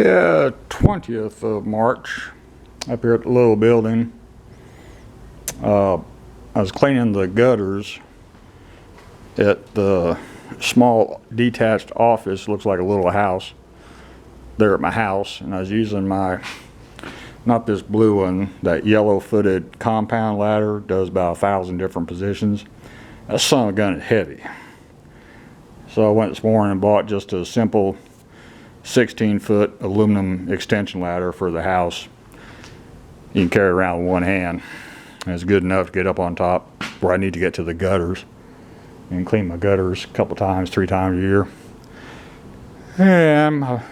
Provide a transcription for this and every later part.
Yeah, 20th of March, up here at the little building. I was cleaning the gutters at the small detached office. Looks like a little house there at my house, and I was using my, not this blue one, that yellow footed compound ladder. Does about 1,000 different positions. That son of a gun is heavy, so I went this morning and bought just a simple 16-foot aluminum extension ladder for the house. You can carry around with one hand, and it's good enough to get up on top where I need to get to the gutters and clean my gutters a couple times, 3 times a year. And I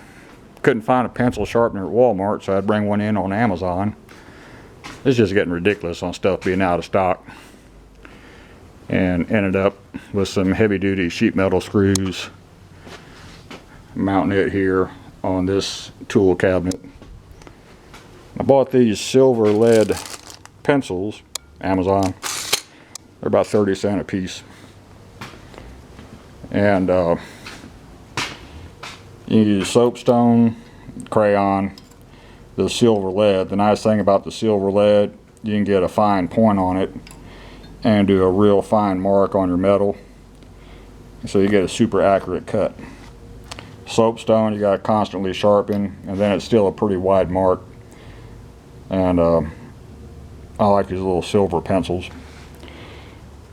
couldn't find a pencil sharpener at Walmart, so I'd bring one in on Amazon. It's just getting ridiculous on stuff being out of stock, and ended up with some heavy-duty sheet metal screws, mounting it here on this tool cabinet. I bought these silver lead pencils, Amazon. They're about 30 cents a piece. And you can use soapstone, crayon, the silver lead. The nice thing about the silver lead, you can get a fine point on it and do a real fine mark on your metal, so you get a super accurate cut. Soapstone, you got to constantly sharpen, and then it's still a pretty wide mark. And I like these little silver pencils.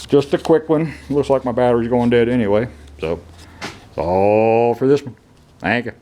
Just a quick one. Looks like my battery's going dead anyway, so that's all for this one. Thank you.